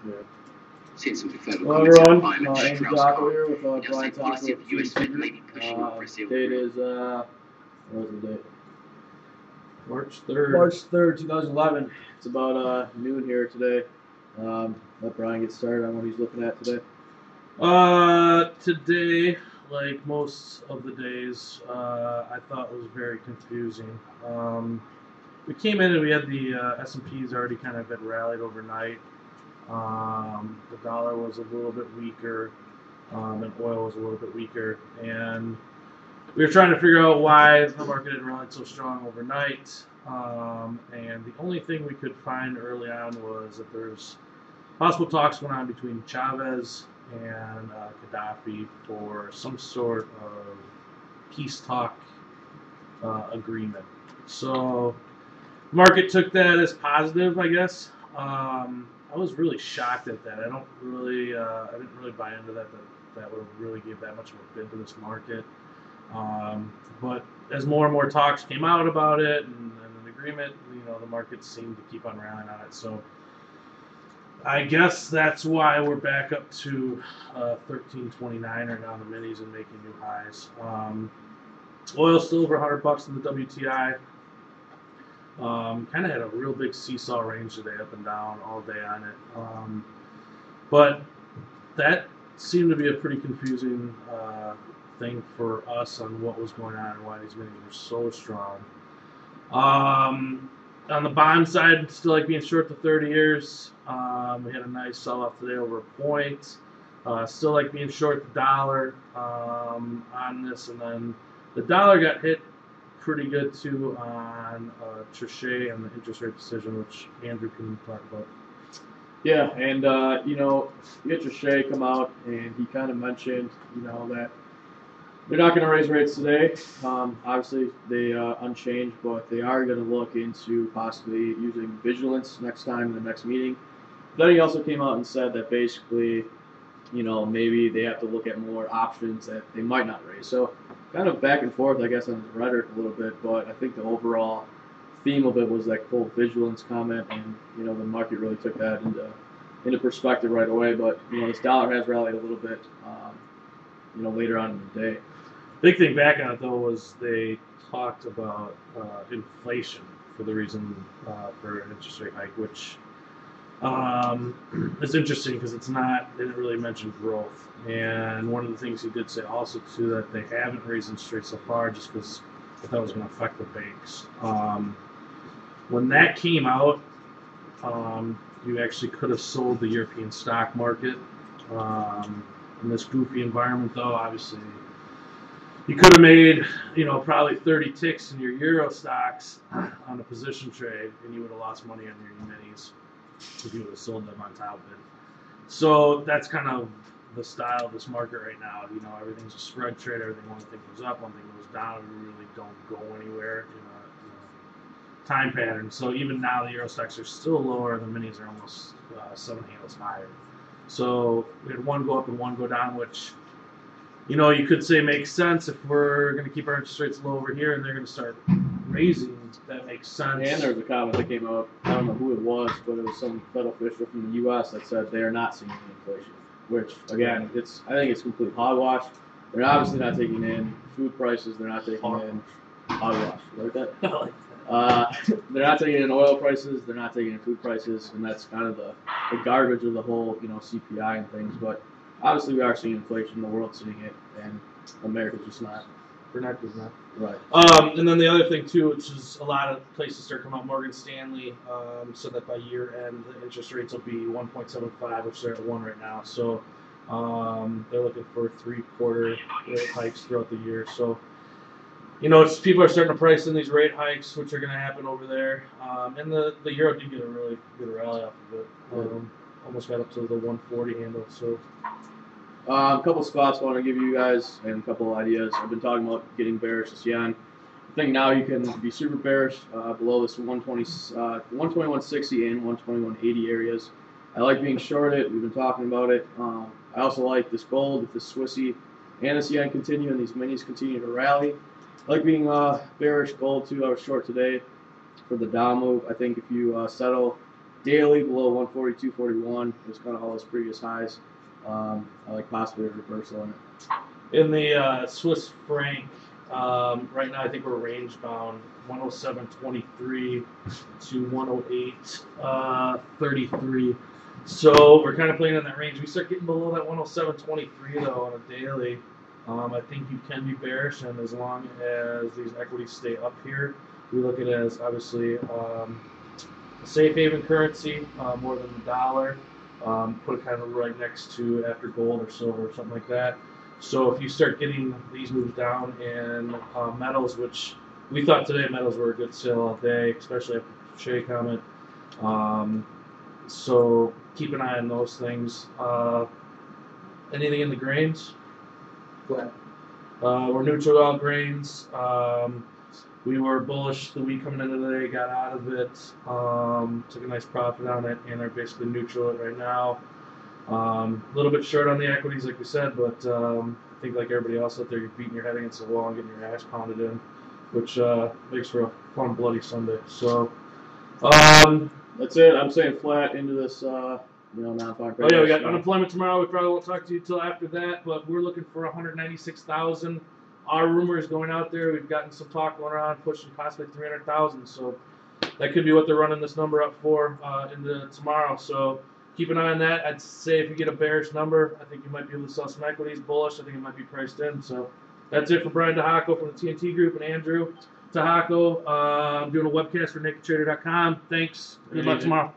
Yeah. Seeing some further Hello comments everyone, by Andrew Taco here with Brian Taco policy of with the US Fed may TnT. be pushing more for a seal. Date is, what was the date? March 3rd. March 3rd, 2011. It's about noon here today. Let Brian get started on what he's looking at today. Today, like most of the days, I thought was very confusing. We came in and we had the S&Ps already kind of had rallied overnight. The dollar was a little bit weaker, and oil was a little bit weaker, and we were trying to figure out why the market had rallied so strong overnight. And the only thing we could find early on was that there's possible talks going on between Chavez and Gaddafi for some sort of peace talk agreement. So the market took that as positive, I guess. I was really shocked at that. I didn't really buy into that would have really gave that much of a bid to this market. But as more and more talks came out about it and an agreement, the market seemed to keep on rallying on it. So I guess that's why we're back up to 13.29 right now in the minis and making new highs. Oil's still over $100 in the WTI. Kind of had a real big seesaw range today, up and down all day on it. But that seemed to be a pretty confusing thing for us on what was going on and why these minis were so strong. On the bond side, still like being short the 30 years. We had a nice sell-off today over a point. Still like being short the dollar on this, and then the dollar got hit pretty good too on Trichet and the interest rate decision, which Andrew can talk about. Yeah, and you get Trichet come out, and he kind of mentioned, that they're not going to raise rates today. Obviously, they unchanged, but they are going to look into possibly using vigilance next time in the next meeting. Then he also came out and said that basically, maybe they have to look at more options that they might not raise. So kind of back and forth, I guess, on his rhetoric a little bit, but I think the overall theme of it was that full vigilance comment, and the market really took that into perspective right away. But this dollar has rallied a little bit, later on in the day. Big thing back on it though was they talked about inflation for the reason for an interest rate hike, which is interesting because they didn't really mention growth. And one of the things he did say also too that they haven't raised interest rates so far just because they thought it was going to affect the banks. When that came out, you actually could have sold the European stock market. In this goofy environment though, obviously you could have made, probably 30 ticks in your Euro stocks on a position trade, and you would have lost money on your minis if you would have sold them on top of it. So that's kind of the style of this market right now. Everything's a spread trade. Everything, one thing goes up, one thing goes down. We really don't go anywhere in a time pattern. So even now, the Euro stocks are still lower. The minis are almost 7 handles higher. So we had one go up and one go down, which you could say makes sense if we're going to keep our interest rates low over here and they're going to start raising. That makes sense. And there was a comment that came out, I don't know who it was, but it was some Fed official from the U.S. that said they are not seeing any inflation, which, again, I think it's complete hogwash. They're obviously not taking in food prices. They're not taking in hogwash. You like that? I like that. They're not taking in oil prices. They're not taking in food prices, and that's kind of the garbage of the whole, CPI and things. But obviously, we are seeing inflation. The world's seeing it, and America's just not. We're not doing that. Right. And then the other thing, too, which is a lot of places start coming out, Morgan Stanley said that by year end, the interest rates will be 1.75, which they're at 1 right now. So they're looking for 3/4 rate hikes throughout the year. So, people are starting to price in these rate hikes, which are going to happen over there. And the euro did get a really good rally off of it. Almost got up to the 140 handle. So. A couple spots I want to give you guys and a couple of ideas. I've been talking about getting bearish this yen. I think now you can be super bearish below this 121.60 and 121.80 areas. I like being shorted. We've been talking about it. I also like this gold, if this Swissy and this yen continue and these minis continue to rally. I like being bearish gold too. I was short today for the Dow move. I think if you settle daily below 142.41. It's kind of all its previous highs. I like possibly a reversal in it. In the Swiss franc, right now I think we're range bound 107.23 to 108.33. So we're kind of playing in that range. We start getting below that 107.23 though on a daily. I think you can be bearish, and as long as these equities stay up here, we look at it as obviously a safe haven currency, more than the dollar. Put it kind of right next to after gold or silver or something like that. So if you start getting these moves down in metals, which we thought today metals were a good sell all day, especially after the Trichet comment. So keep an eye on those things. Anything in the grains? Flat. We're neutral on grains. We were bullish the week coming into today, got out of it, took a nice profit on it, and are basically neutral right now. A little bit short on the equities, like we said, but I think like everybody else out there, you're beating your head against the wall and getting your ass pounded in, which makes for a fun, bloody Sunday. So that's it. I'm saying flat into this, non-farm. Oh yeah, we got unemployment tomorrow. We probably won't talk to you until after that, but we're looking for 196,000. Our rumor is going out there. We've gotten some talk going around, pushing possibly 300,000. So that could be what they're running this number up for into tomorrow. So keep an eye on that. I'd say if you get a bearish number, I think you might be able to sell some equities. Bullish, I think it might be priced in. So that's it for Brian Dahako from the TnT Group and Andrew Dahako. I'm doing a webcast for NakedTrader.com. Thanks. Good luck tomorrow.